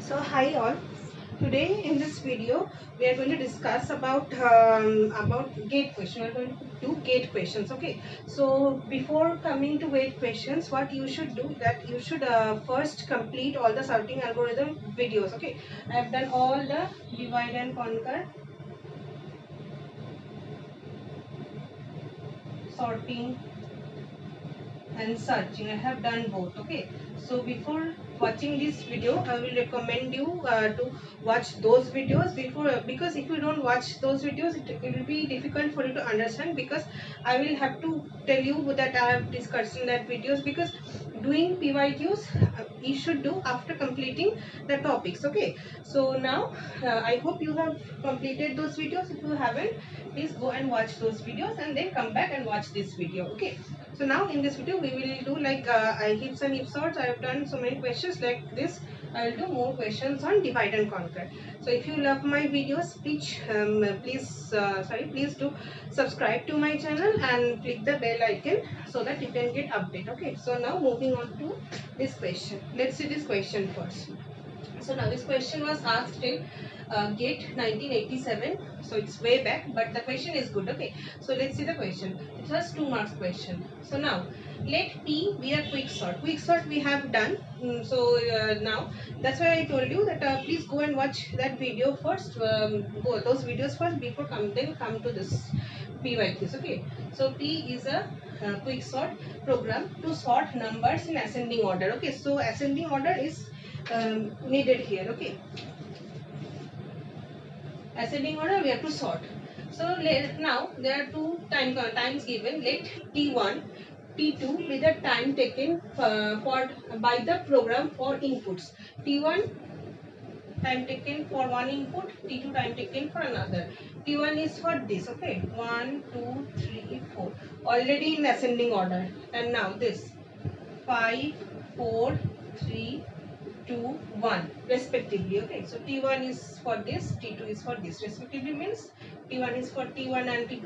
So hi all. Today in this video we are going to discuss about gate question. We are going to do gate questions. Okay. So before coming to gate questions, what you should do that you should first complete all the sorting algorithm videos. Okay. I have done all the divide and conquer, sorting and searching. I have done both. Okay, so before watching this video I will recommend you to watch those videos before, because if you don't watch those videos it will be difficult for you to understand, because I will have to tell you that I have discussed in that videos, because doing PYQs you should do after completing the topics. Okay, so now I hope you have completed those videos. If you haven't, please go and watch those videos and then come back and watch this video. Okay, so now in this video we will do like heaps and heaps sorts. I have done so many questions like this. I will do more questions on divide and conquer. So if you love my videos, please do subscribe to my channel and click the bell icon so that you can get update. Okay, so now moving on to this question. Let's see this question first. So now this question was asked in GATE 1987. So it's way back, but the question is good. Okay, so let's see the question. It was 2 marks question. So now let P be a quick sort. Quick sort we have done. Now that's why I told you that please go and watch that video first. Go those videos first before come to this PYQs. Okay, so P is a quick sort program to sort numbers in ascending order. Okay, so ascending order is needed here. Okay, ascending order we have to sort. So now there are two times given. Let T1 T2 be the time taken for by the program for inputs. T1 time taken for one input, T2 time taken for another. T1 is for this. Okay, 1 2 3 4 already in ascending order. And now this 5 4 3 2 1 respectively. Okay, so T1 is for this, T2 is for this respectively, means T1 is for T1 and T2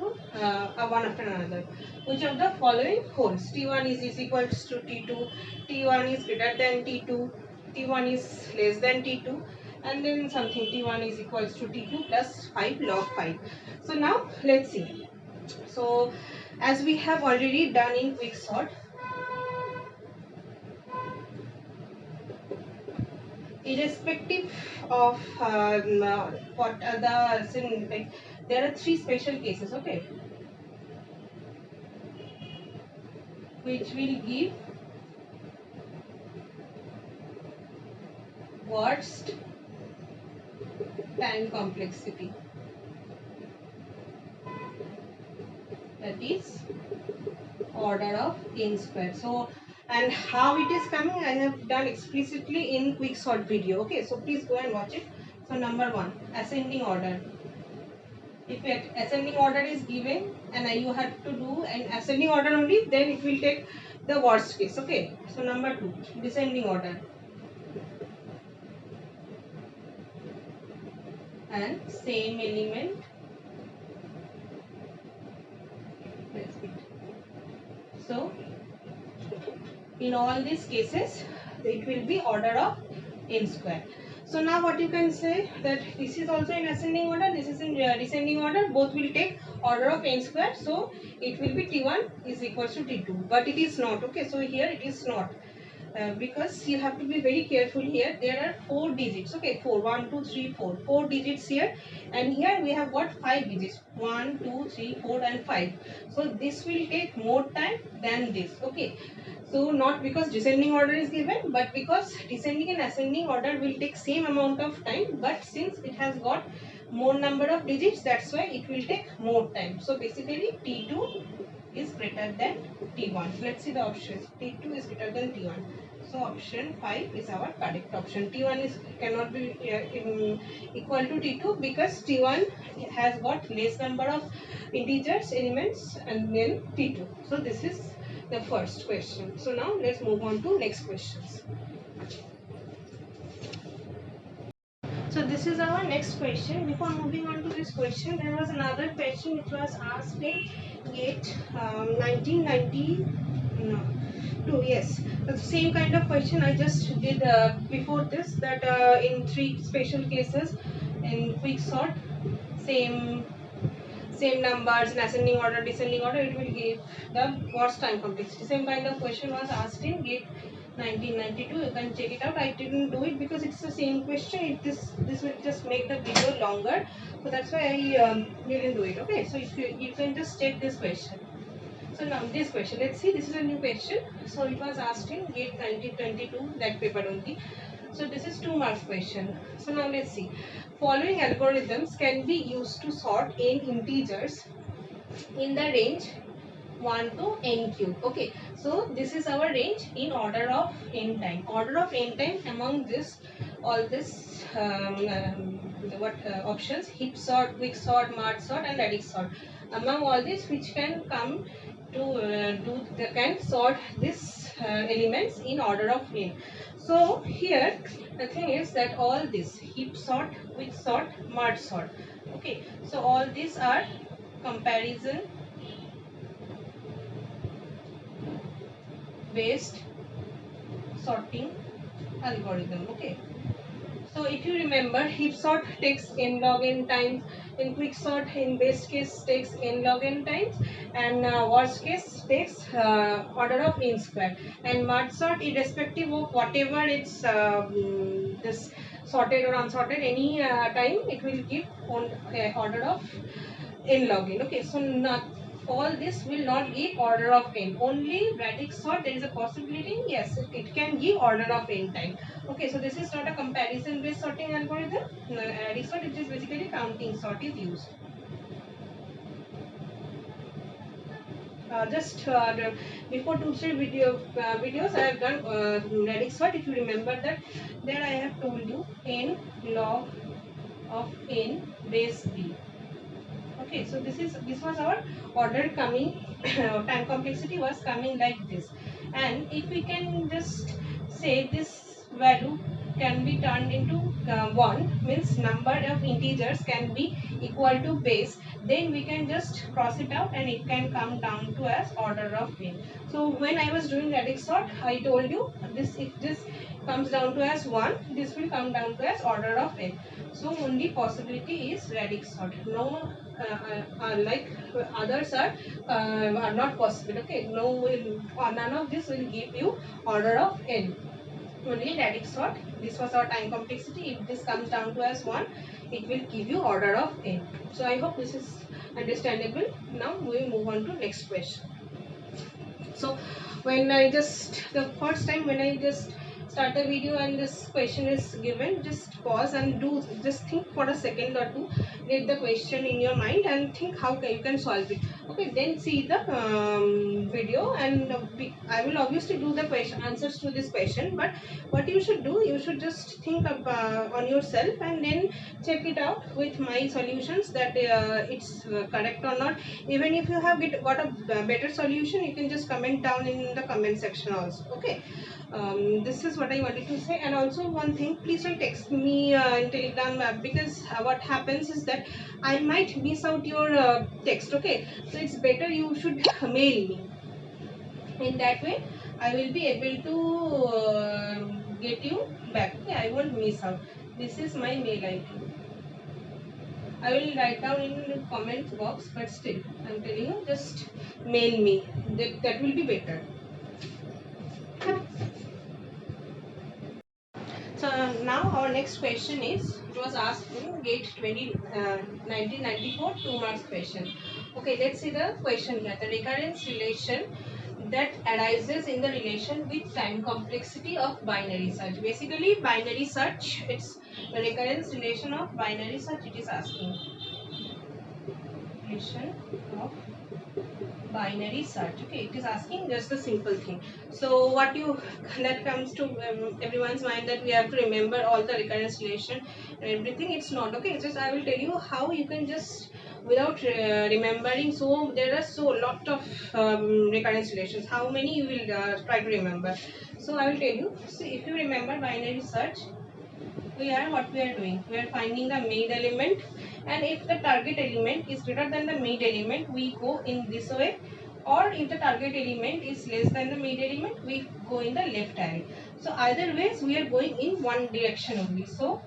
one after another. Which of the following holds? T1 is equals to T2, T1 is greater than T2, T1 is less than T2, and then something T1 is equals to T2 plus 5 log 5. So now let's see. So as we have already done in quicksort, irrespective of what are the sin, like there are 3 special cases. Okay, which will give worst time complexity, that is order of n square. So and how it is coming I have done explicitly in quicksort video. Okay, so please go and watch it. So number 1, ascending order. If ascending order is given and you have to do an ascending order only, then it will take the worst case. Okay, so number 2, descending order, and same element. So in all these cases it will be order of n square. So now what you can say, that this is also in ascending order, this is in descending order, both will take order of n square. So it will be T1 is equals to T2, but it is not. Okay, so here it is not. Because you have to be very careful here. There are 4 digits. Okay, 4 1 2 3 4 4 digits here, and here we have got 5 digits, 1 2 3 4 and 5. So this will take more time than this. Okay, so not because descending order is given, but because descending and ascending order will take same amount of time, but since it has got more number of digits, that's why it will take more time. So basically T2 is greater than T1. Let's see the options. T2 is greater than T1. So option 5 is our correct option. T1 is cannot be equal to T2, because T1 has got less number of integers elements and then T2. So this is the first question. So now let's move on to next questions. So this is our next question. Before moving on to this question, there was another question which was asked in GATE 1990. No, 2, yes. The same kind of question I just did before this, that in 3 special cases in quick sort, same numbers in ascending order, descending order, it will give the what's time complexity. Same kind of question was asked in GATE 1992. You can check it out. I didn't do it because it's the same question. This will just make the video longer, so that's why I didn't do it. Okay, so if you can just check this question. So now this question, let's see, this is a new question. So it was asked in GATE 1922, that paper only. So this is 2 marks question. So now let's see. Following algorithms can be used to sort n integers in the range 1 to n cube. Okay, so this is our range in order of n time. Order of n time among this, all this options: heap sort, quick sort, merge sort, and radix sort. Among all this, which can come to can sort this elements in order of n. So here the thing is that all this heap sort, quick sort, merge sort. Okay, so all these are comparison based sorting algorithm. Okay, so if you remember, heap sort takes n log n times, in quick sort in best case takes n log n times, and worst case takes order of n square, and merge sort irrespective of whatever it's this sorted or unsorted, any time it will give on order of n log n. Okay, so not all this will not give order of n. Only radix sort there is a possibility, yes, it can give order of n time. Okay, so this is not a comparison based sorting algorithm. Radix sort, it is basically counting sort is used. Just before 2-3 videos I have done radix sort. If you remember that, there I have told you n log of n base b. Okay, so this was our order coming time complexity was coming like this, and if we can just say this value can be turned into 1, means number of integers can be equal to base, then we can just cross it out and it can come down to as order of n. So when I was doing radix sort, I told you this, if this comes down to as 1, this will come down to as order of n. So only possibility is radix sort. No, like others are not possible. Okay, none of this will give you order of n. Only radix sort. This was our time complexity. If this comes down to as 1, it will give you order of n. So I hope this is understandable. Now we move on to next question. So when the first time when I just start the video and this question is given, just pause and just think for a second or two, read the question in your mind and think how you can solve it. Okay, then see the video, and I will obviously do the answers to this question, but what you should do, you should just think on yourself and then check it out with my solutions that it's correct or not. Even if you have got a better solution, you can just comment down in the comment section also. Okay, this is what I wanted to say. And also one thing, please don't text me in Telegram, because what happens is that I might miss out your text. Okay, so it's better you should mail me. In that way I will be able to get you back. Okay, I won't miss out. This is my mail ID. I will write down in the comment box, but still I'm telling you, just mail me. That will be better. So now our next question is, it was asked in GATE 1994 2 marks question. Okay, let's see the question here. The recurrence relation that arises in the relation with time complexity of binary search. Basically binary search, it's the recurrence relation of binary search it is asking. Relation of binary search. Okay, it is asking just a simple thing. So what that comes to everyone's mind, that we have to remember all the recurrence relation and everything. It's not. Okay, it's just I will tell you how you can just without remembering. So there are so lot of recurrence relations. How many you will try to remember? So I will tell you. So if you remember binary search, what we are doing, we are finding the main element, and if the target element is greater than the main element, we go in this way. or if the target element is less than the mid element, we go in the left array. So either ways we are going in one direction only. So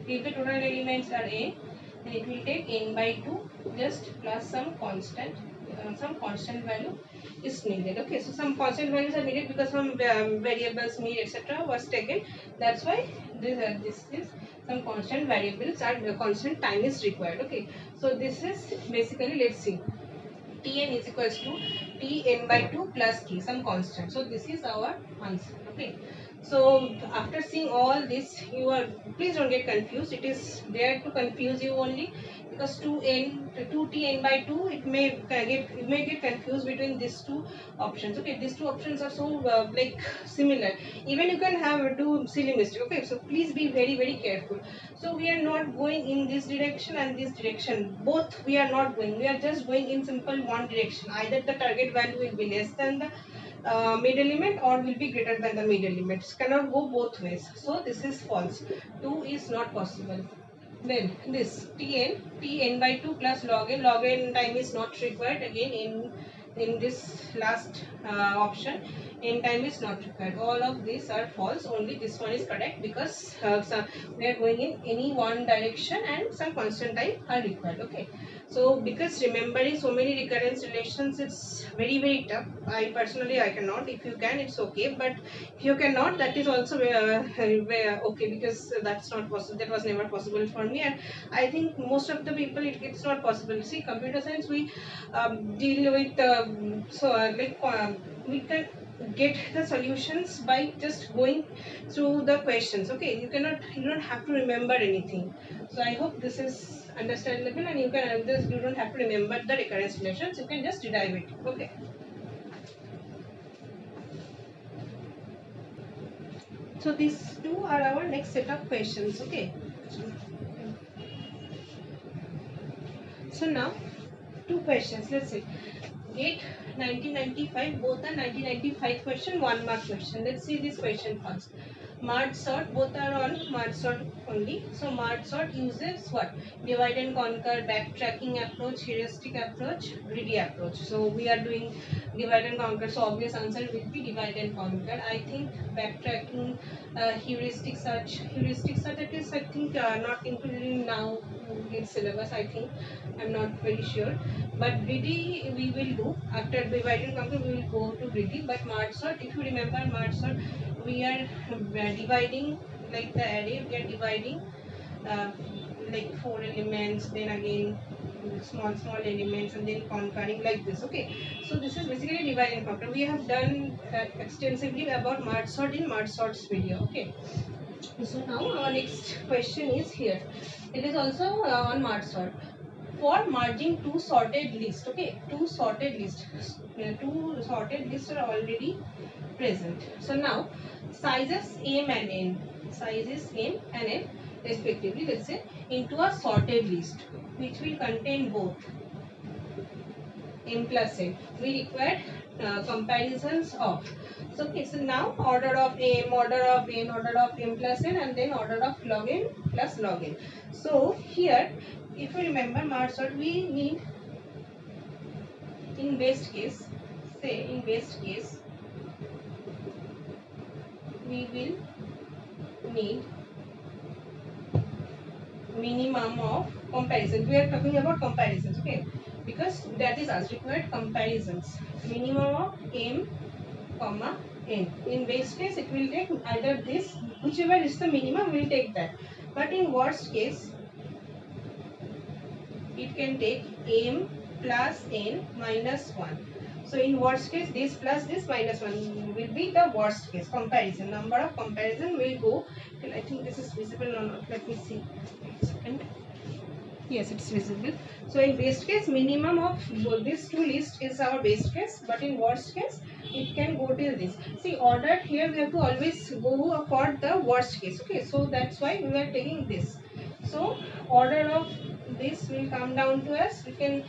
if the total elements are n, then it will take n by 2 just plus some constant value is needed. Okay, so some constant values are needed because some variables need etc was taken. That's why this is some constant variables and constant time is required. Okay, so this is basically, let's see, Tn is equals to Tn by 2 plus k, some constant. So this is our answer. Okay. So after seeing all this, you are, please don't get confused. It is there to confuse you only, because 2Tn by 2, it may get confused between these two options. Okay, these two options are so like similar. Even you can have do silly mistake. Okay, so please be very careful. So we are not going in this direction and this direction. Both we are not going. We are just going in simple one direction. Either the target value will be less than the mid element or will be greater than the mid element. It cannot go both ways. So this is false. 2 is not possible. Then this Tn by 2 plus log n time is not required. Again in this last option, n time is not required. All of these are false. Only this one is correct, because we are going in any one direction and some constant time are required. Okay, so because remembering so many recurrence relations, it's very tough. I personally I cannot. If you can, it's okay, but if you cannot, that is also okay, because that's not possible. That was never possible for me, and I think most of the people it's not possible. See, computer science, we deal with we can get the solutions by just going through the questions. Okay, you don't have to remember anything. So I hope this is understandable, and you don't have to remember the recurrence relations. You can just derive it. Okay. So these two are our next set of questions. Okay. So now, two questions. Let's see. GATE 1995. Both are 1995 question, 1 mark question. Let's see this question first. Mart sort. Both are on Mart sort only. So Mart sort uses what? Divide and conquer, backtracking approach, heuristic approach, greedy approach. So we are doing divide and conquer. So obvious answer will be divide and conquer. I think backtracking, heuristic search. That is, I think, not included now in syllabus. I think, I'm not very sure. But greedy we will do after divide and conquer. We will go to greedy. But Mart sort, if you remember Mart sort, we are dividing like the array. We are dividing like 4 elements, then again small elements, and then conquering like this. Okay, so this is basically divide and conquer. We have done extensively about Mart sort in Mart sort's video. Okay, so now our next question is here. It is also on Mart sort. For merging two sorted lists, okay, two sorted lists are already present. So now sizes m and n, respectively, let's say, into a sorted list which will contain both m plus n. We require comparisons of. So okay, so now order of m, order of n, order of m plus n, and then order of log n plus log n. So here, if you remember Mart sort, we need, in best case, say in best case, we will need minimum of comparison. We are talking about comparisons, okay, because that is as required comparisons. Minimum of m comma n. In base case, it will take either this, whichever is the minimum, we will take that. But in worst case, it can take m plus n minus 1. So in worst case, this plus this minus 1 will be the worst case comparison. Number of comparison will go till, I think this is visible or not. Let me see. Wait a second. Yes, it's visible. So in best case, minimum of these two lists is our best case, but in worst case, it can go till this. See, ordered here we have to always go for the worst case. Okay, so that's why we are taking this. So order of this will come down to us. We can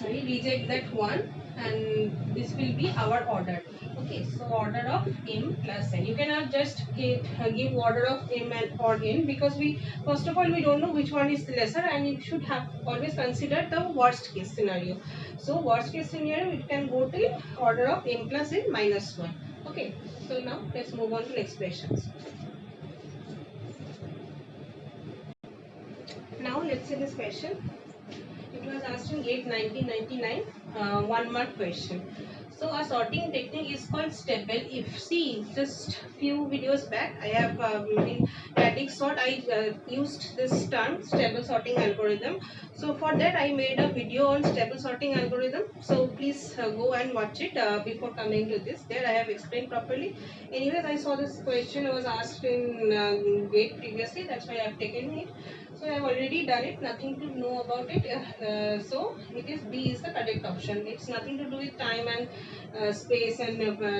reject that one. and this will be our order. Okay, so order of m plus n. You cannot just give order of m and or n, because we first of all we don't know which one is lesser, and you should have always consider the worst case scenario. So worst case scenario, it can go till order of m plus n minus 1. Okay, so now let's move on to next questions. Now let's see this question. It was asked in GATE 1999, 1 mark question. So a sorting technique is called stable. If see just few videos back, I have in static sort I used this term stable sorting algorithm. So for that I made a video on stable sorting algorithm. So please go and watch it before coming to this. There I have explained properly. Anyways, I saw this question was asked in GATE previously. That's why I have taken it. So I have already done it, nothing to know about it. So it is B is the correct option. It's nothing to do with time and space and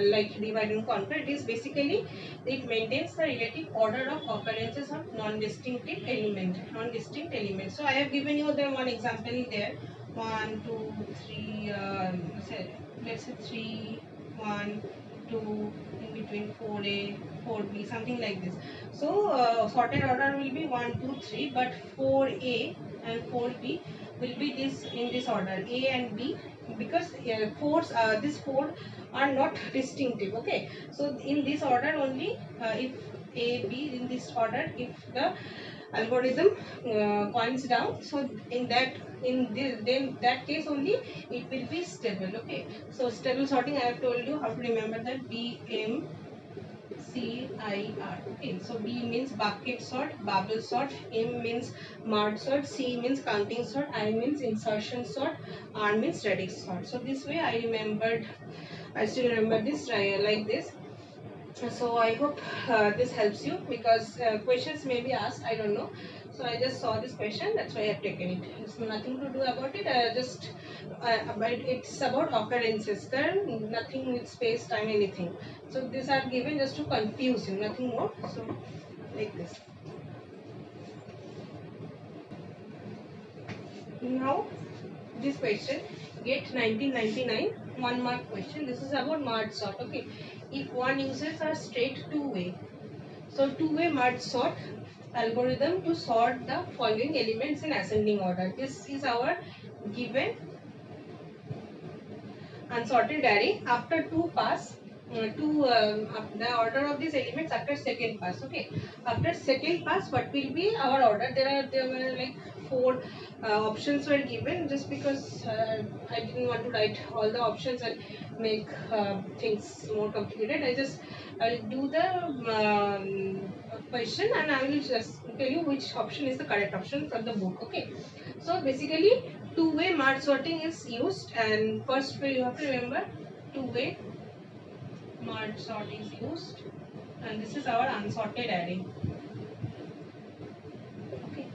like divide and conquer. It is basically, it maintains the relative order of occurrences of non-distinctive element. Non-distinct element. So I have given you the one example there. 1, 2, 3. Let's say 3, 1, 2, in between 4A, 4B, something like this. So sorted order will be 1, 2, 3, but 4A and 4B will be this in this order, A and B, because this 4 are not distinctive. Okay, so in this order only, if A, B in this order, if the algorithm points down, so then that case only it will be stable. Okay, so stable sorting, I have told you how to remember that. BM CIR. Okay, so B means bucket sort, bubble sort, M means merge sort, C means counting sort, I means insertion sort, R means radix sort. So this way I still remember this like this. So I hope this helps you, because questions may be asked, I don't know. So I just saw this question, that's why I have taken it. It's nothing to do about it. But it's about occurrences. There nothing with space, time, anything. So these are given just to confuse you, nothing more. So like this. Now this question, GATE 1999, 1 mark question. This is about merge sort. Okay, if one uses a straight two-way. So two-way merge sort algorithm to sort the following elements in ascending order. This is our given unsorted array. After two pass, the order of these elements after second pass. Okay, after second pass, what will be our order? There were like 4 options were given, just because I didn't want to write all the options and make things more complicated. I'll do the question, and I will just tell you which option is the correct option from the book. Okay, so basically two-way merge sorting is used, and first way you have to remember two-way merge sort is used, and this is our unsorted array. Okay,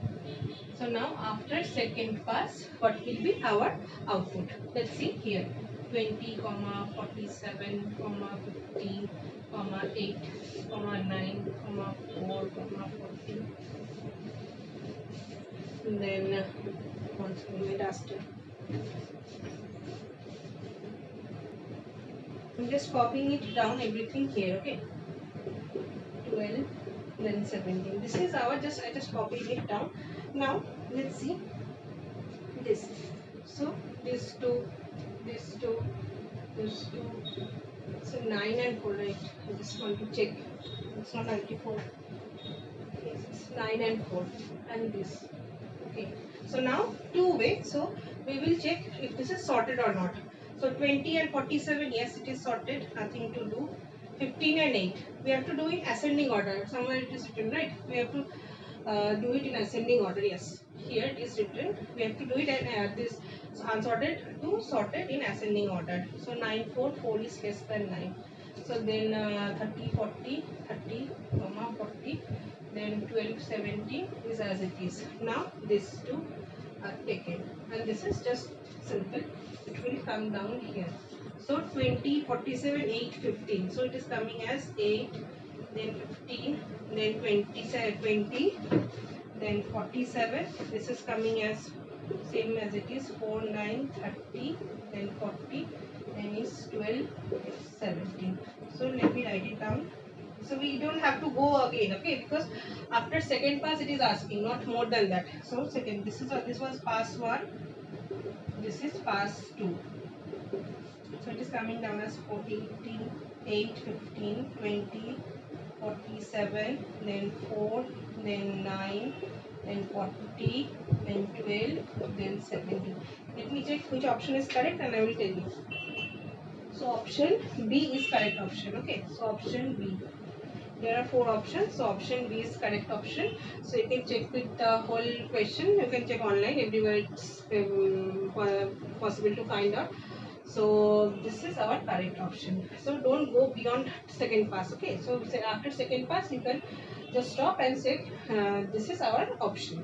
so now after second pass, what will be our output? Let's see here. 20, 47, 50, 8, 9, 4, 40. And then once we dust it. I'm just copying it down everything here. Okay, 12, then 17. This is our I just copied it down. Now let's see this. So this 2, this 2, this 2. So 9 and 4, right? I just want to check. It's not 94. Yes, it's 9 and 4, and this. Okay. So now two-way. So we will check if this is sorted or not. So 20 and 47, yes, it is sorted. Nothing to do. 15 and 8. We have to do it ascending order. Somewhere it is written, right? We have to do it in ascending order. Yes, here it is written. We have to do it and this unsorted to sorted in ascending order. So 9, 4, 4 is less than 9. So then 30, 40, 30, 40. Then 12, 17 is as it is. Now this two are taken, and this is just simple. It will come down here. So 20, 47, 8, 15. So it is coming as 8, then 15, then 20, then 47. This is coming as same as it is 4, 9, 30, then 40, then is 12, 17. So let me write it down. So we don't have to go again, okay, because after second pass it is asking, not more than that. So second, this was pass 1, this is pass 2. So it is coming down as 14, 8, 15, 20, 47, then 4, then 9, then 40, then 12, then 70. Let me check which option is correct and I will tell you. So option B is correct option, okay. So option B. There are 4 options, so option B is correct option. So you can check with the whole question, you can check online, everywhere it's possible to find out. So this is our correct option. So don't go beyond second pass, okay. So after second pass you can just stop and say this is our option.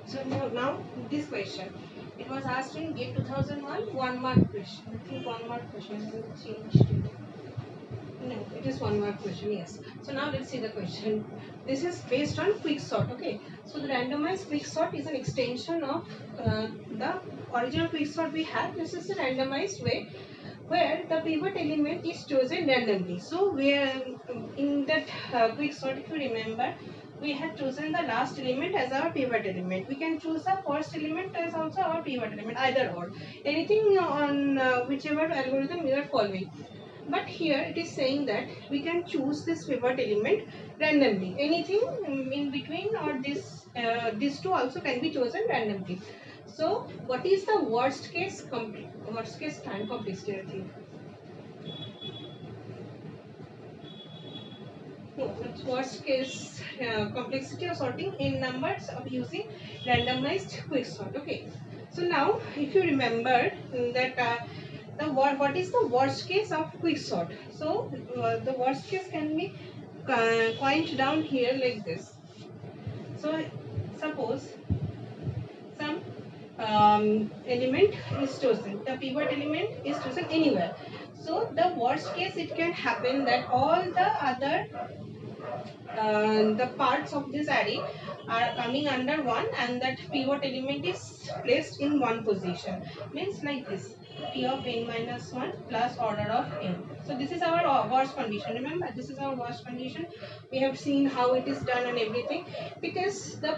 So now this question, it was asked in GATE 2001, 1 mark question. I think 1 mark question has changed it. No, it is 1 mark question, yes. So now let's see the question. This is based on quick sort, okay. So the randomized quick sort is an extension of the original quick sort we have. This is the randomized way where the pivot element is chosen randomly. So we are in that quick sort, if you remember, we had chosen the last element as our pivot element. We can choose the first element as also our pivot element, either or. Anything on whichever algorithm we are following. But here it is saying that we can choose this pivot element randomly. Anything in between or these two also can be chosen randomly. So what is the worst case time complexity, I think? No, it's worst case complexity of sorting in numbers of using randomized quicksort. Okay. So now if you remember that what is the worst case of quicksort? So the worst case can be coined down here like this. So suppose some element is chosen, the pivot element is chosen anywhere. So the worst case, it can happen that all the other the parts of this array are coming under one and that pivot element is placed in one position. Means like this, p of n minus 1 plus order of n. So this is our worst condition. Remember, this is our worst condition. We have seen how it is done and everything. Because the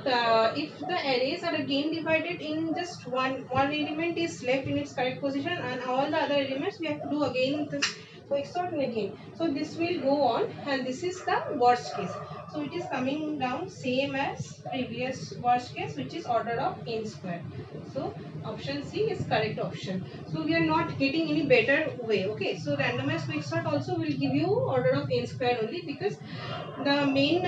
if the arrays are again divided in just one element is left in its correct position and all the other elements we have to do again this quicksort and again. So this will go on and this is the worst case. So it is coming down same as previous worst case, which is order of n square. So option C is correct option. So we are not getting any better way. Okay. So randomized quicksort also will give you order of n square only, because the main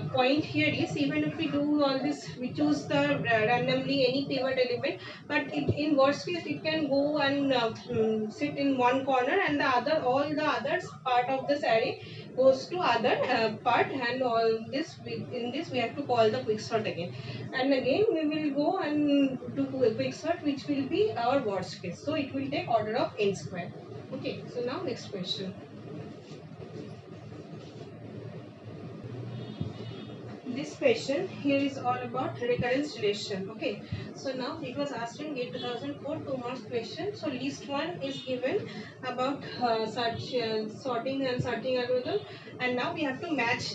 point here is even if we do all this, we choose the randomly any pivot element, but in worst case it can go and sit in one corner and all the others part of this array goes to other part, and all this in this we have to call the quicksort again, and again we will go and do quicksort, which will be our worst case. So it will take order of n square. Okay. So now next question. This question here is all about recurrence relation. Okay, so now it was asked in GATE 2004 2 marks question. So list 1 is given about sorting and sorting algorithm, and now we have to match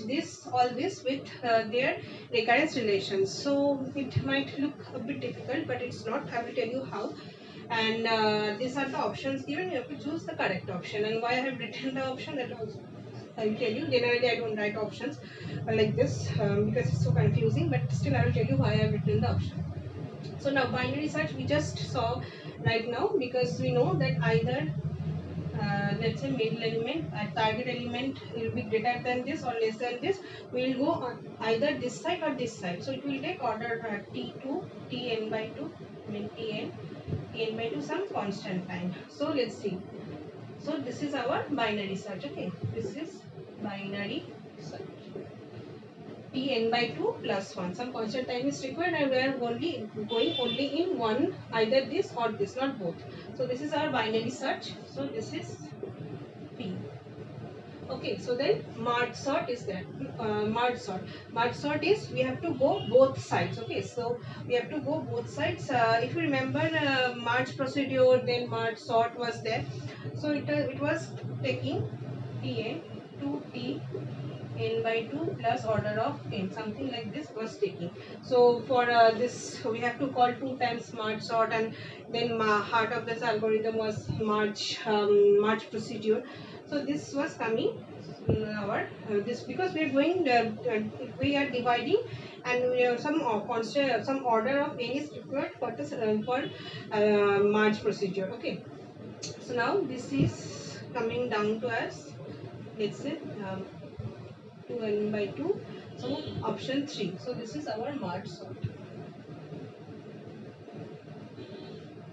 all this with their recurrence relations. So it might look a bit difficult, but it's not. I will tell you how. And these are the options given. You have to choose the correct option. And why I have written the option, that also I will tell you. Generally, I don't write options like this because it's so confusing, but still I will tell you why I have written the option. So now binary search we just saw right now, because we know that either let's say middle element, target element will be greater than this or less than this. We will go on either this side or this side. So it will take order t2, tn by 2, I mean tn by 2 some constant time. So let's see. So this is our binary search. Okay, this is binary search. Tn by 2 plus 1. Some constant time is required and we are going only in one, either this or this, not both. So this is our binary search. So this is P. Okay, so then merge sort is there. Merge sort is we have to go both sides. Okay, so we have to go both sides. If you remember merge procedure, then merge sort was there. So it was taking Tn to T n by 2 plus order of n, something like this was taking. So for this we have to call 2 times merge sort, and then heart of this algorithm was merge procedure. So this was coming our this, because we are going we are dividing, and we have some constant, some order of n is required for this for merge procedure. Okay, so now this is coming down to us, let's say 2n by 2, so option 3. So this is our merge sort.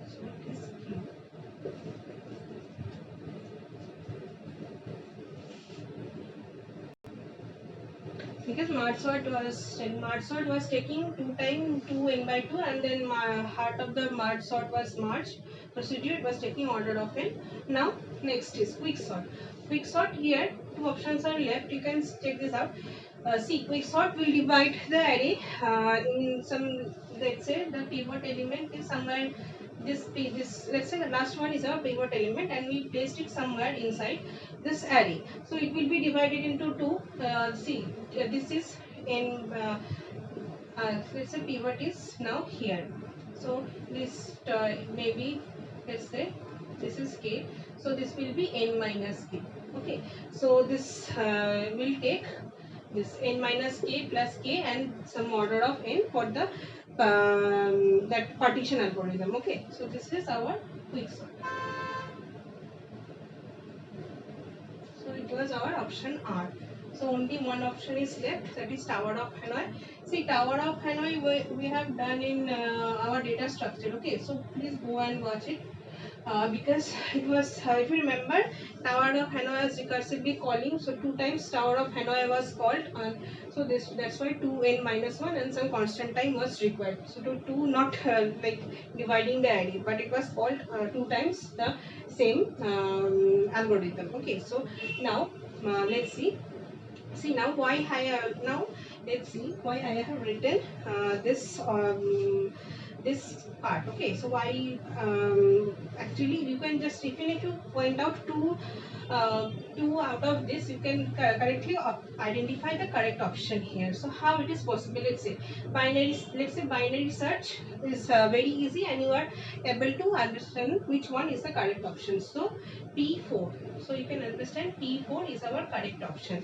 So it is Q. Because merge sort was taking 2 times 2n by 2, and then heart of the merge sort was merge procedure, it was taking order of n. Now next is quick sort. Quick sort, here 2 options are left, you can check this out. See, quick sort will divide the array in some, let's say the pivot element is somewhere this, let's say the last one is our pivot element, and we placed it somewhere inside this array. So it will be divided into two. See, this is in let's say pivot is now here. So this maybe, let's say this is k. So this will be n minus k. Okay. So this will take this n minus k plus k and some order of n for the that partition algorithm. Okay. So this is our quick sort. So it was our option R. So only one option is left, that is Tower of Hanoi. See, Tower of Hanoi we have done in our data structure. Okay, so please go and watch it. Because it was, if you remember, Tower of Hanoi was recursively calling, so 2 times Tower of Hanoi was called, and so that's why 2n minus 1 and some constant time was required. So to not like dividing the array, but it was called 2 times the same algorithm. Okay, so now let's see. See now why now let's see why I have written this part. Okay, so why actually you can just, even if you point out two out of this, you can correctly identify the correct option here. So how it is possible? Let's say binary search is very easy, and you are able to understand which one is the correct option. So P4, so you can understand P4 is our correct option.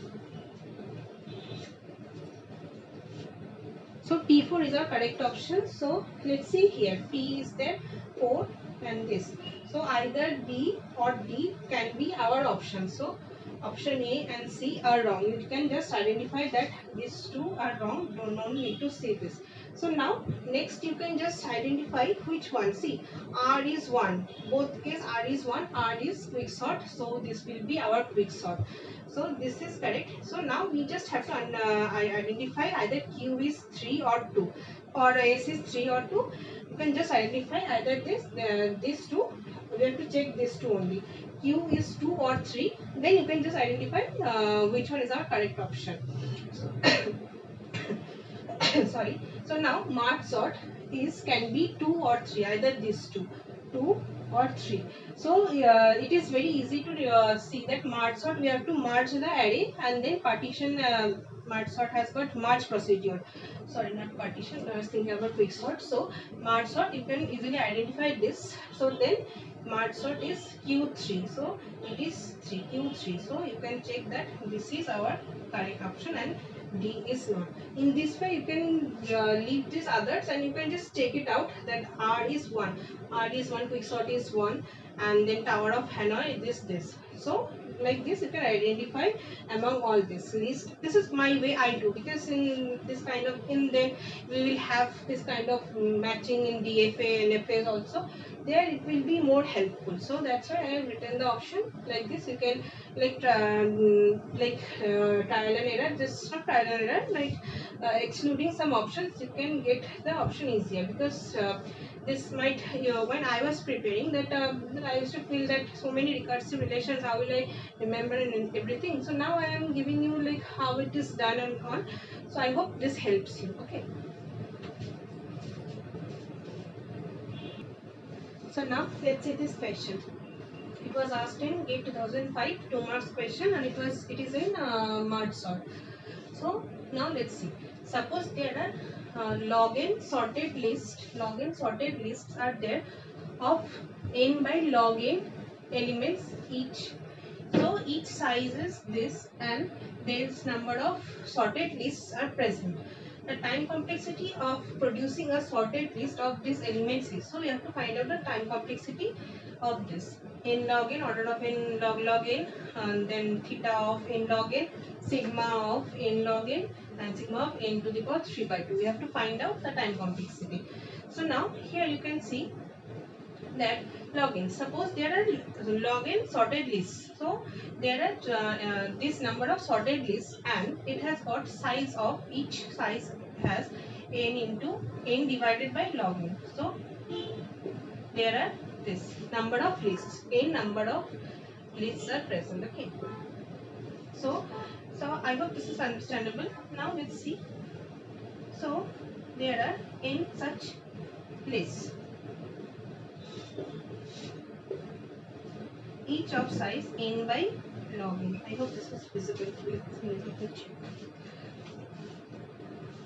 So P4 is our correct option. So let's see here, P is there, 4 and this. So either B or D can be our option. So option A and C are wrong. You can just identify that these two are wrong. Don't need to say this. So now next you can just identify which one. See, R is 1. Both case R is 1, R is quick sort. So this will be our quick sort. So this is correct. So now we just have to identify either Q is 3 or 2, or S is 3 or 2. You can just identify either these two. We have to check this two only. Q is 2 or 3. Then you can just identify which one is our correct option. So sorry. So now merge sort can be 2 or 3, either these two, 2 or 3. So it is very easy to see that merge sort, we have to merge the array, and then partition. Merge sort has got merge procedure. Sorry, not partition. I was thinking about quick sort. So merge sort, you can easily identify this. So then merge sort is Q3. So it is 3, Q3. So you can check that this is our correct option and D is not. In this way, you can leave these others, and you can just take it out that R is 1. R is 1, quick sort is 1, and then Tower of Hanoi is this. So like this you can identify among all this list. This is my way I do, because in this kind of, in then we will have this kind of matching in DFA and FA also. There it will be more helpful. So that's why I have written the option like this. You can like trial and error, just not trial and error, like excluding some options, you can get the option easier, because this might, when I was preparing that, I used to feel that so many recursive relations, how will I remember and everything. So now I am giving you like how it is done and on. So I hope this helps you. Okay. So now let's see this question. It was asked in GATE 2005 2 marks question, and it is in merge sort. So now let's see. Suppose there are log n sorted lists are there of n by log n elements each. So each size is this, and this number of sorted lists are present. The time complexity of producing a sorted list of these elements is, so we have to find out the time complexity of this. N log n, order of n log n, and then theta of n log n, sigma of n log n, and sigma of n to the power 3 by 2. We have to find out the time complexity. So now here you can see that log n. Suppose there are log n sorted lists. So there are this number of sorted lists, and it has got size of, each size has n into n divided by log n. So there are this number of lists, n number of lists are present. Okay. So I hope this is understandable. Now let's see. So there are n such lists, each of size n by log n. I hope this is visible.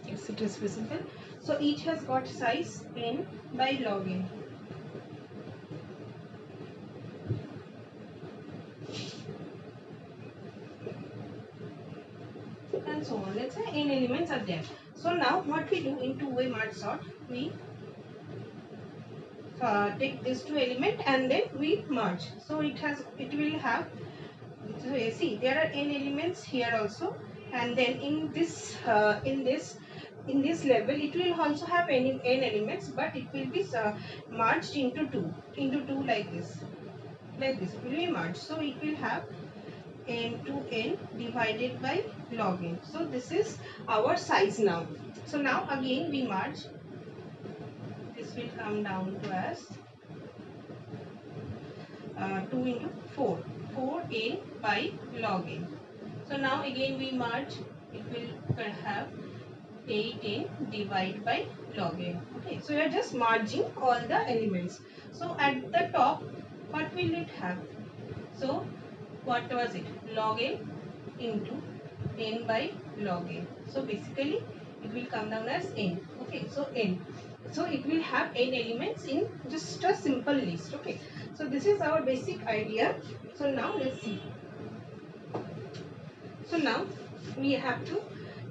Yes, it is visible. So each has got size n by log n. And so on. Let's say n elements are there. So now what we do in two-way merge sort, we take these two elements and then we merge. So it will have, so you see there are n elements here also, and then in this level it will also have n elements, but it will be merged into two like this. It will be merged. So it will have n to n divided by log n. So this is our size now. So now again we merge. This will come down to as 2 into 4 4n by log n. So now again we merge. It will have 8n divided by log n. Okay, so we are just merging all the elements. So at the top, what will it have? So what was it? Log n into n by log n. So basically it will come down as n. Okay, so n. So it will have n elements in just a simple list. Okay, so this is our basic idea. So now let's see. So now we have to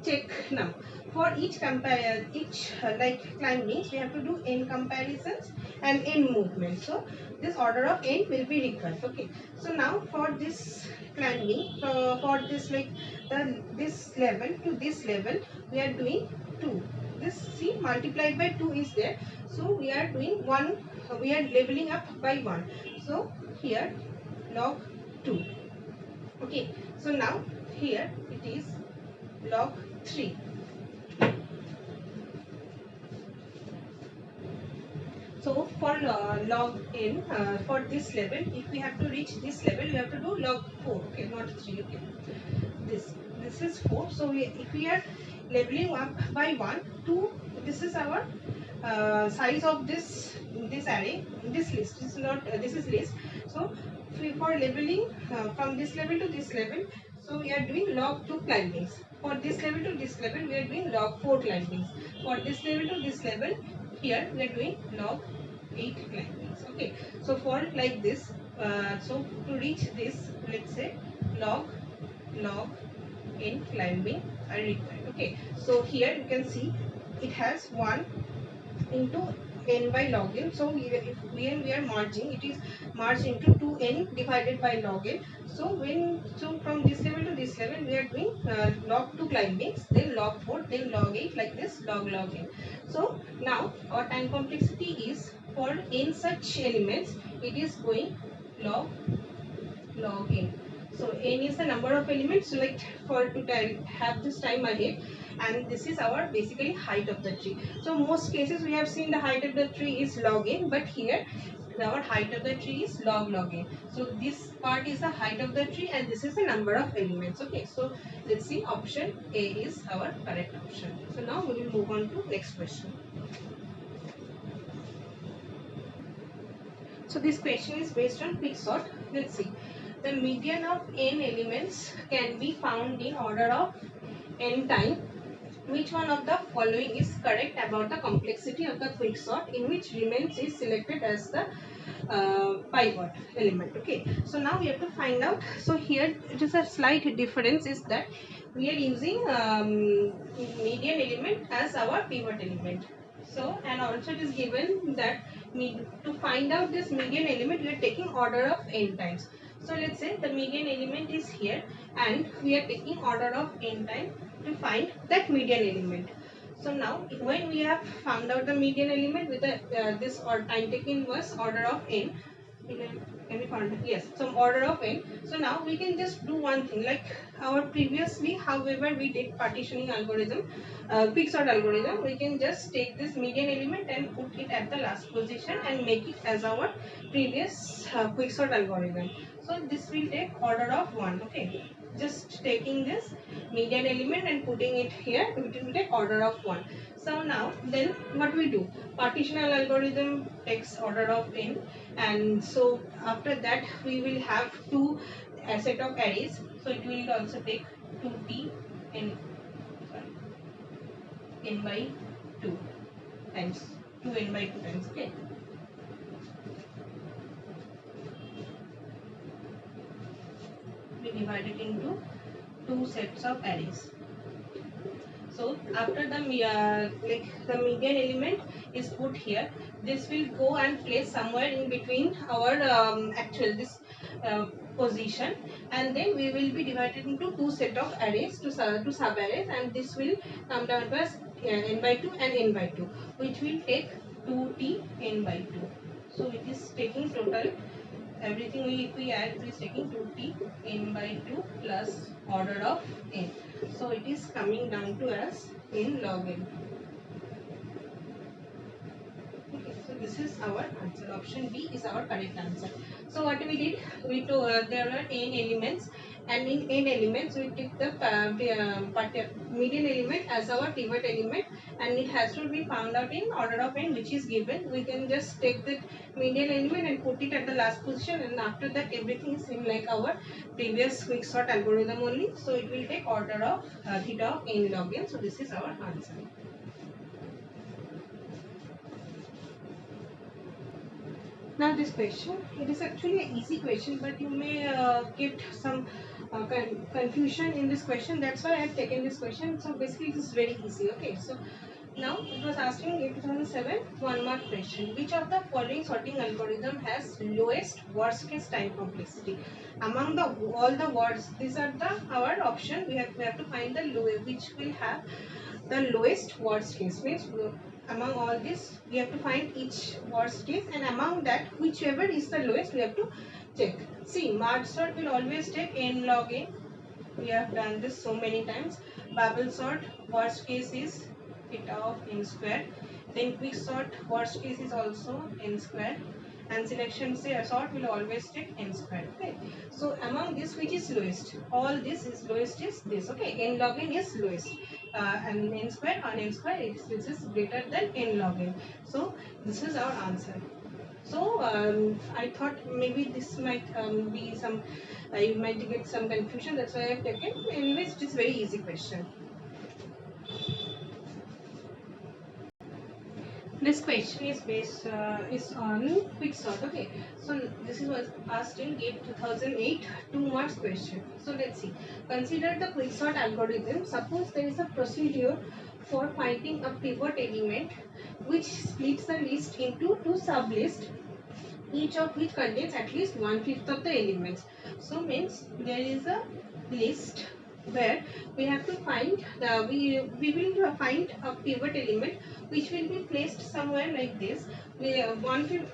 check now. For each like climbings, we have to do n comparisons and n movements. So this order of n will be recurrent. Okay. So now for this climbing, for this like this level to this level, we are doing 2. This, see, multiplied by 2 is there. So we are doing 1. We are leveling up by 1. So here log 2. Okay. So now here it is log 3. So for log n, for this level, if we have to reach this level, we have to do log 4. Okay, not 3. Okay, this is 4. So if we are leveling up by 1, 2. This is our size of this array. This list. This is not. This is list. So for leveling from this level to this level, so we are doing log 2 climbings. For this level to this level, we are doing log 4 climbings. For this level to this level, here we are doing log 8 climbings. Okay, so for like this, so to reach this, let's say log n climbing are required. Okay, so here you can see it has 1 into n by log n. So if we are merging, it is merged into 2n divided by log n. So from this level to this level, we are doing log 2 climbings, then log 4, then log 8, like this, log n. So now our time complexity is, for n such elements, it is going log n. So n is the number of elements select for to have this time ahead, and this is our basically height of the tree. So most cases we have seen the height of the tree is log n, but here our height of the tree is log n. So this part is the height of the tree and this is the number of elements. Okay, so let's see, option A is our correct option. So now we will move on to next question. So this question is based on quicksort. Let's see. The median of n elements can be found in order of n time. Which one of the following is correct about the complexity of the quicksort in which remains is selected as the pivot element? Okay, so now we have to find out. So here it is a slight difference is that we are using median element as our pivot element. So, and also it is given that to find out this median element we are taking order of n times. So let's say the median element is here and we are taking order of n time to find that median element. So now when we have found out the median element with this or time taken was order of n, can we find it? Yes, some order of n. So now we can just do one thing like our previously however we did partitioning algorithm, quicksort algorithm, we can just take this median element and put it at the last position and make it as our previous quicksort algorithm. So this will take order of 1. Okay, just taking this median element and putting it here, it will take order of 1. So now then what we do, partitional algorithm takes order of n, and so after that we will have two set of arrays, so it will also take 2t n, n by 2 times 2n by 2 times. Okay, we divide it into two sets of arrays. So after the the median element is put here, this will go and place somewhere in between our actual this position, and then we will be divided into two set of arrays to sub arrays, and this will come down to as n by 2 and n by 2, which will take 2t n by 2. So it is taking total everything if we add, it is taking 2t n by 2 plus order of n. So it is coming down to as n log n. Okay, so this is our answer. Option B is our correct answer. So what we did, we there are n elements, and in n elements we took the median element as our pivot element, and it has to be found out in order of n which is given. We can just take the median element and put it at the last position, and after that everything is same like our previous quicksort algorithm only. So it will take order of theta of n log n. So this is our answer. Now this question, it is actually an easy question, but you may get some confusion in this question. That's why I have taken this question. So basically it is very easy. Okay, so now it was asking in 2007 1 mark question. Which of the following sorting algorithm has lowest worst case time complexity? Among the all the words, these are the our option. We have to find the lowest, which will have the lowest worst case. Means among all this we have to find each worst case, and among that whichever is the lowest we have to check. See, merge sort will always take n log n. We have done this so many times. Bubble sort worst case is theta of n square. Then quick sort worst case is also n square, and selection say sort will always take n square. Okay, so among this which is lowest, all this is lowest is this. Okay, n log n is lowest, and n square on n square this is greater than n log n. So this is our answer. So I thought maybe this might be some you might get some confusion, that's why I have taken. Anyways, it is very easy question. This question is based is on quicksort. Okay, so this is was asked in GATE 2008 2 marks question. So let's see. Consider the quicksort algorithm. Suppose there is a procedure for finding a pivot element which splits the list into two sublists, each of which contains at least 1/5 of the elements. So means there is a list where we have to find the we will find a pivot element which will be placed somewhere like this. We 1/5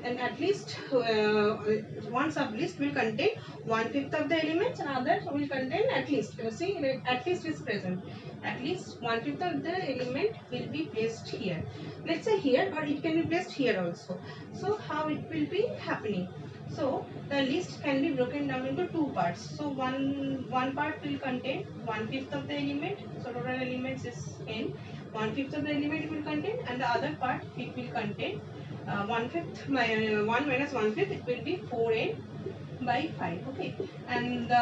and at least one sublist will contain 1/5 of the elements, and others will contain at least, see, at least is present, at least 1/5 of the element will be placed here, let's say here, or it can be placed here also. So how it will be happening? So the list can be broken down into two parts. So one part will contain 1/5 of the element, so total elements is n, 1/5 of the element it will contain, and the other part it will contain 1/5 1 minus 1/5, it will be 4n by 5. Okay, and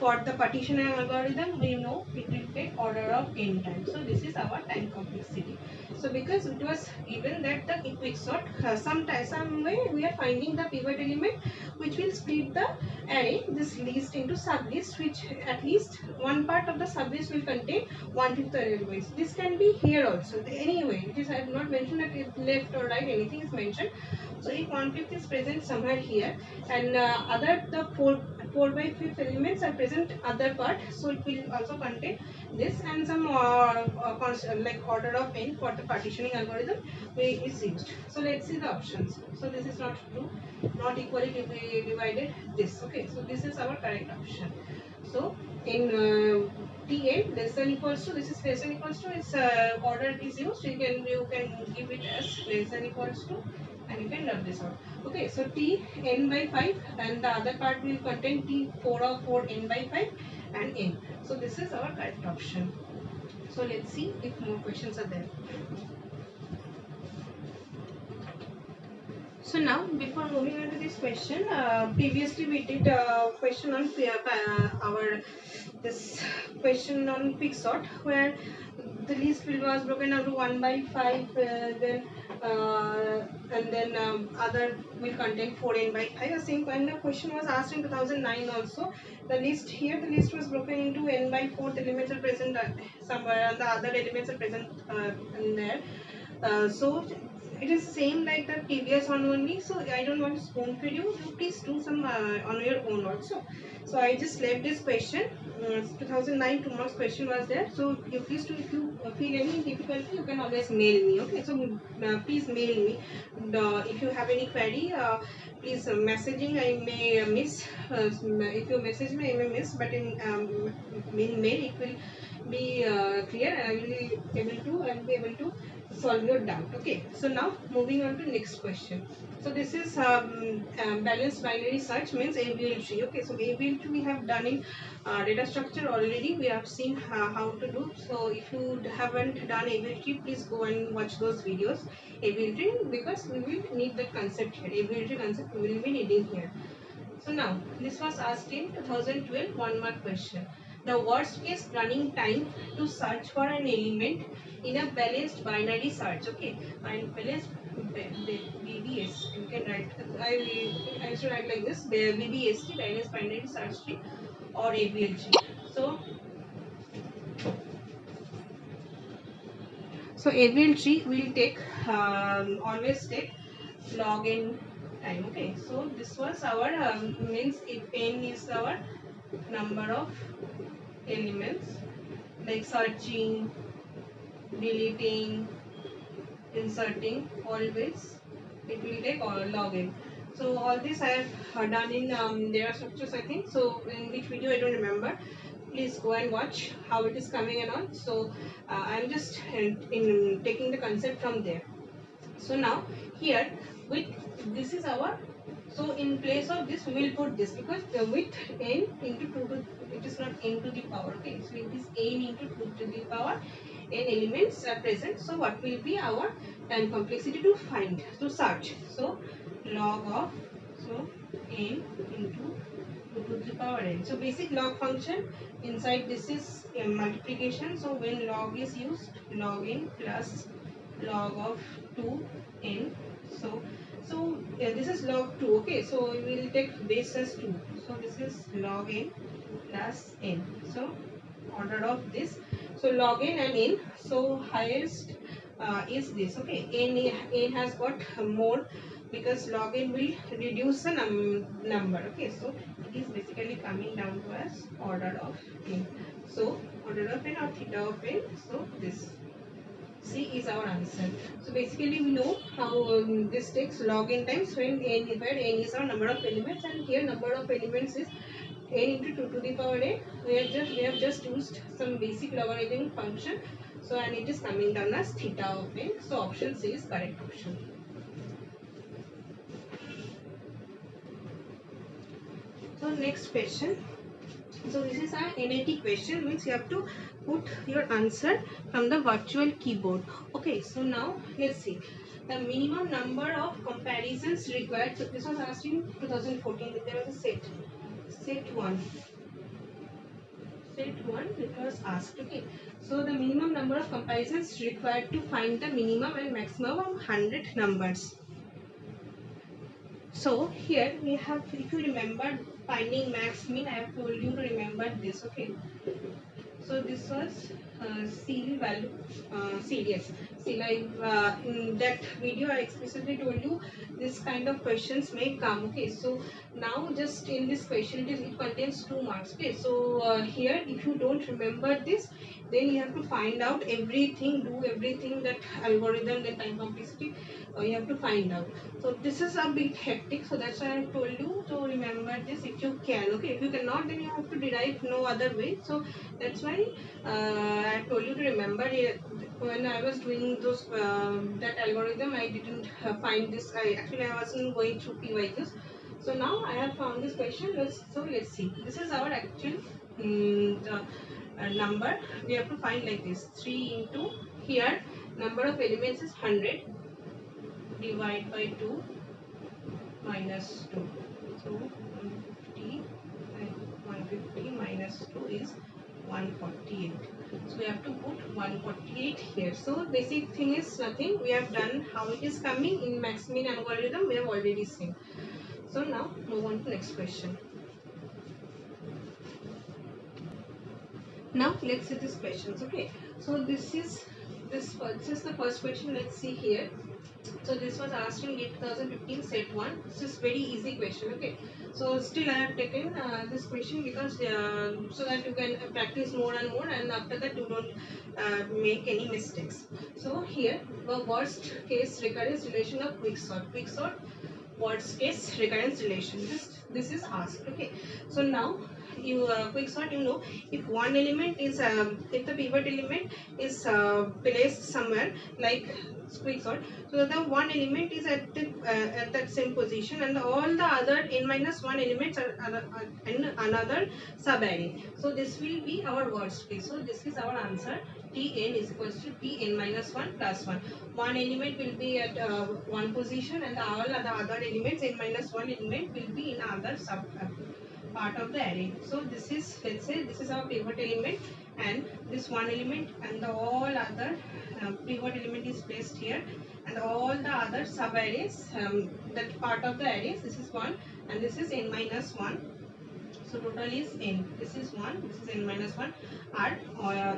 for the partitioning algorithm we know it will take order of n times. So this is our time complexity. So because it was given that the quicksort, some way we are finding the pivot element which will split the array, this list, into sublist, which at least one part of the sublist will contain 1/5 the elements. This can be here also. Anyway, it is, I have not mentioned that it left or right, anything is mentioned. So if 1/5 is present somewhere here, and other the 4 by 5 elements are present other part, so it will also contain this, and some like order of n for the partitioning algorithm is used. So let's see the options. So this is not true, not equally divided this. Okay, so this is our correct option. So in Tn less than equals to, this is less than equals to, its order is used. You can give it as less than equals to, and you can rub this out. Okay, so T n by 5, and the other part will contain T 4 of 4 n by 5 and n. So this is our correct option. So let's see if more questions are there. So now, before moving on to this question, previously we did a question on our this question on quicksort, where the list was broken down to 1 by 5, then and then other will contain 4n by 5. The same kind of question was asked in 2009 also. The list here, the list was broken into n by 4. The elements are present somewhere, and the other elements are present in there. So it is same like the previous one only. So I don't want to spoon feed you. You please do some on your own also. So I just left this question. 2009 2 marks question was there. So you please do, if you feel any difficulty, you can always mail me. Okay, so please mail me. And, if you have any query, please messaging I may miss. If you message me, I may miss, but in mail it will be clear, and I will be able to solve your doubt. Okay, so now moving on to next question. So this is balanced binary search, means AVL tree. Okay, so AVL tree we have done in data structure already. We have seen how to do. So if you haven't done AVL tree, please go and watch those videos. AVL tree, because we will need that concept here. AVL tree concept we will be needing here. So now, this was asked in 2012 1 mark question. The worst case running time to search for an element in a balanced binary search. Okay, and balanced BBS. You can write. I should write like this: BBST, balanced binary search tree, or ABLG. So ABL tree will take always take log n time. Okay, so this was our means if n is our number of elements, like searching, deleting, inserting, always it will take log n. So all this I have done in data structures, I think. So in which video I don't remember. Please go and watch how it is coming and on. So I'm just in taking the concept from there. So now here with this is our, so in place of this we will put this, because with n into 2 to, it is not n to the power. Okay, so it is n into 2 to the power n elements are present. So what will be our time complexity to find, to search? So log of, so n into 2 to the power n. So basic log function, inside this is multiplication. So when log is used, log n plus log of 2n. So this is log 2. Okay, so we will take base as 2. So this is log n plus n. So order of this. So log n and n. So highest is this. Okay, n has got more, because log n will reduce the number. Okay, so it is basically coming down to as order of n. So order of n or theta of n. So this. C is our answer. So basically we know how this takes log n times when n, where n is our number of elements, and here number of elements is n into 2 to the power n. We have just used some basic logarithmic function. So and it is coming down as theta of n. So option C is correct option. So next question. So this is our NAT question, means you have to put your answer from the virtual keyboard. Okay, so now let's see the minimum number of comparisons required. So this was asked in 2014. There was a set one it was asked. Okay, so the minimum number of comparisons required to find the minimum and maximum of 100 numbers. So here we have, if you remember finding max min, I have told you to remember this. Okay, so this was CD value, CDS. See, like in that video I explicitly told you this kind of questions may come. Okay, so now just in this question it contains 2 marks. Okay, so here if you don't remember this, then you have to find out everything, do everything, that algorithm, that time complexity, you have to find out. So this is a bit hectic, so that's why I told you to remember this if you can. Okay, if you cannot, then you have to derive no other way. So that's why I told you to remember it. When I was doing those that algorithm, I didn't find this. I wasn't going through PYQs. So now I have found this question. Let's see. This is our actual number. We have to find like this: 3 into, here number of elements is 100. Divide by 2 minus 2. So 150 and 150 minus 2 is 148. So we have to put 148 here. So basic thing is nothing. We have done how it is coming in max-min algorithm. We have already seen. So now move on to next question. Now let's see these questions. Okay. So this is the first question. Let's see here. So this was asked in 2015 set 1. This is very easy question. Okay, so still I have taken this question because so that you can practice more and more, and after that you don't make any mistakes. So here the worst case recurrence relation of quicksort worst case recurrence relation, this is asked. Okay, so now you quicksort, you know, if one element is if the pivot element is placed somewhere like quicksort, so the one element is at that same position, and all the other n minus 1 elements are in another subarray. So this will be our worst case. So this is our answer. Tn is equals to Tn minus 1 plus 1. One element will be at one position, and all the other elements, n minus 1 element, will be in other sub part of the array. So this is, let's say this is our pivot element, and this one element and the all other pivot element is placed here, and all the other sub arrays, that part of the arrays, this is 1 and this is n minus 1. So total is n. This is 1, this is n minus 1, are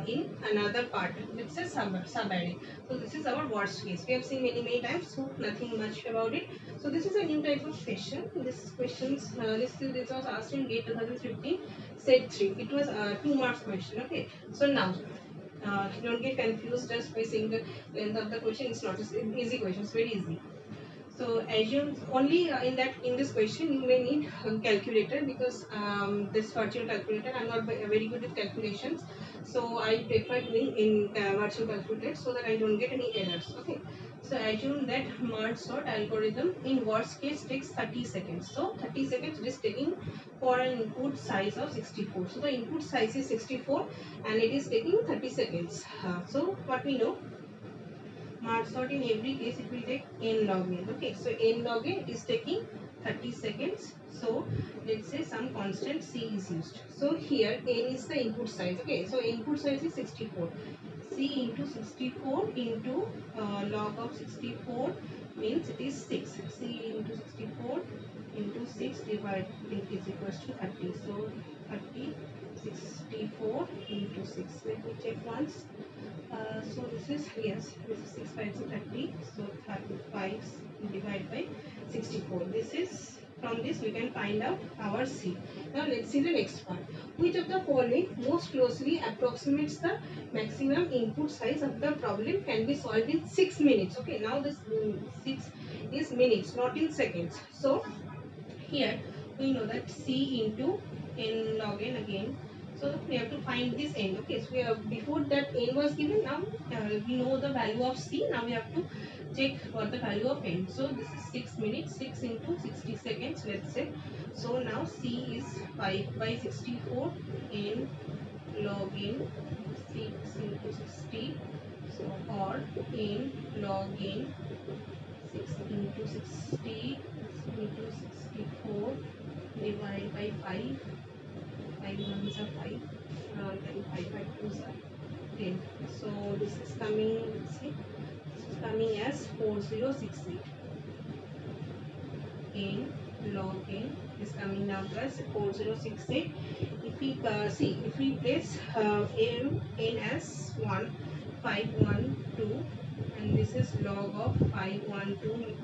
in another part. It's a sub array. So this is our worst case. We have seen many times, so nothing much about it. So this is a new type of question. This questions this was asked in GATE 2015 set 3. It was 2 marks question. Okay. So now don't get confused just by saying the length of the question. It's not an easy question. It's very easy. So assume only in this question you may need a calculator, because this virtual calculator, I'm not very good with calculations, so I prefer doing in virtual calculator so that I don't get any errors. Okay, so assume that merge sort algorithm in worst case takes 30 seconds. So 30 seconds it is taking for an input size of 64. So the input size is 64 and it is taking 30 seconds. So what we know, merge sort in every case it will take n log n. Okay, so n log n is taking 30 seconds. So let's say some constant c is used. So here n is the input size. Okay, so input size is 64. C into 64 into log of 64 means it is 6. C into 64 into 6 divided is equals to 30. So 30, 64 into 6. Let me check once. So this is, yes, this is 6 5 30. So 35 divided by 64. This is From this we can find out our C. Now let's see the next one. Which of the following most closely approximates the maximum input size of the problem can be solved in 6 minutes? Okay, now this 6 is minutes, not in seconds. So here we know that C into n log n again. So we have to find this n. Okay, so we have, before that n was given, now we know the value of C. Now we have to check for the value of n. So this is 6 minutes, 6 into 60 seconds, let's say. So now C is 5 by 64 n log n 6 into 60. So or n log n 6 into 60 into 64 divided by 5. 5 ones are 5, then 5 2s are 10. So this is coming, let's see, this is coming as 4068. N log n is coming down to as 4068. If we see, if we place n as 1, 5 1 2, and this is log of 5 1 2.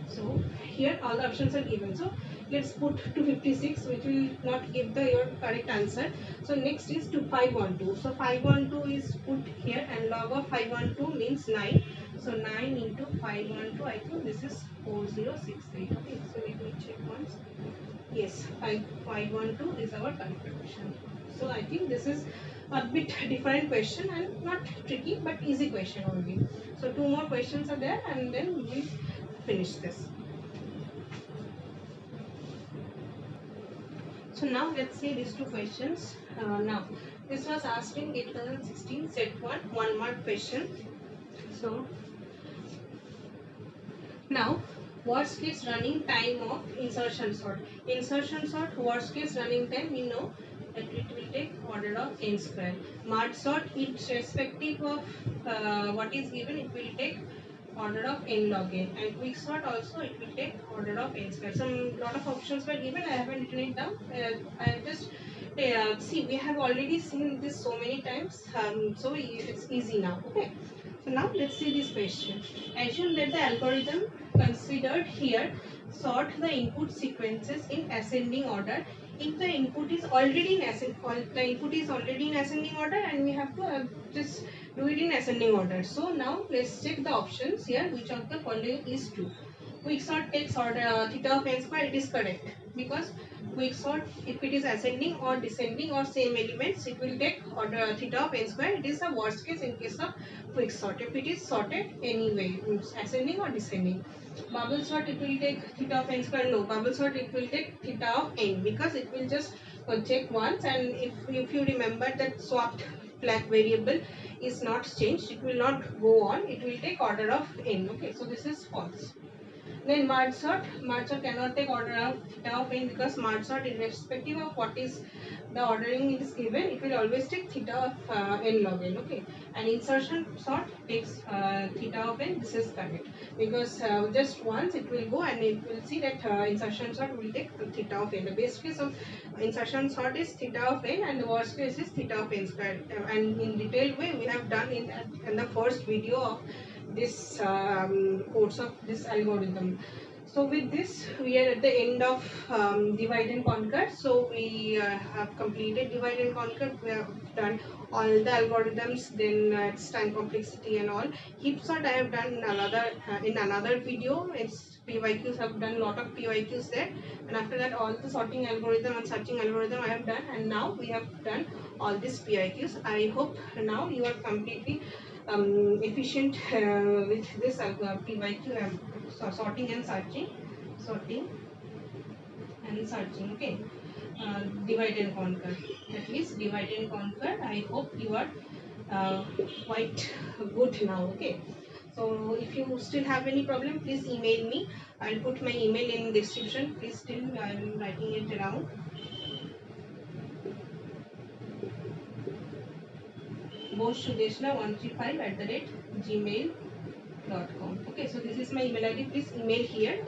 So here all the options are given. So let's put 256, which will not give the your correct answer. So next is 2512. So 512 is put here, and log of 512 means 9. So 9 into 512, I think this is 4068. Okay, so let me check once. Yes, 512 is our correct question. So I think this is a bit different question and not tricky but easy question only. So 2 more questions are there, and then we will finish this. So now let's see these 2 questions. Now this was asked in 2016 set 1 mark question. So now worst case running time of insertion sort. Insertion sort worst case running time, we know that it will take order of n square. Merge sort, it's respective of what is given, it will take order of n log n, and quick sort also it will take order of n square. Some lot of options were given, I haven't written it down. I just see, we have already seen this so many times, so it's easy now. Okay, so now let's see this question. Assume that the algorithm considered here sort the input sequences in ascending order. If the input is already in ascending order, and we have to just do it in ascending order. So now let's check the options here. Which of the following is true? Quicksort takes order theta of n square. It is correct, because quicksort, if it is ascending or descending or same elements, it will take order theta of n square. It is the worst case in case of quicksort. If it is sorted anyway, ascending or descending. Bubble sort, it will take theta of n square. No, bubble sort, it will take theta of n, because it will just check once, and if you remember that swapped flag variable is not changed, it will not go on, it will take order of n. Okay, so this is false. Then merge sort cannot take order of theta of n, because merge sort, irrespective of what is the ordering it is given, it will always take theta of n log n. Okay, and insertion sort takes theta of n. This is correct, because just once it will go, and it will see that insertion sort will take theta of n. The best case of insertion sort is theta of n, and the worst case is theta of n square. And in detailed way we have done in the first video of this course of this algorithm. So with this we are at the end of divide and conquer. So we have completed divide and conquer. We have done all the algorithms, then its time complexity and all. Heap sort I have done in another video. It's PYQs, have done lot of PYQs there, and after that all the sorting algorithm and searching algorithm I have done, and now we have done all these PYQs. I hope now you are completely efficient with this PYQ, sorting and searching, okay. Divide and conquer, at least divide and conquer. I hope you are quite good now. Okay, so if you still have any problem, please email me. I'll put my email in description. Please, still I'm writing it down. boshsudeshna135@gmail.com. Okay, so this is my email ID. Please email here,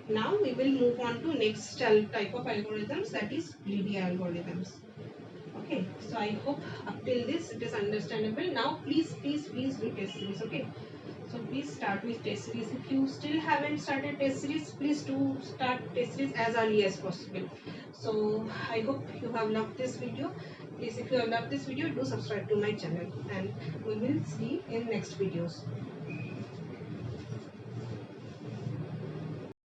now we will move on to next type of algorithms, that is greedy algorithms. Okay, so I hope up till this it is understandable. Now please do test this. Okay, So please start with test series. If you still haven't started test series, please do start test series as early as possible. So I hope you have loved this video. Please, if you have loved this video, do subscribe to my channel, and we will see in next videos.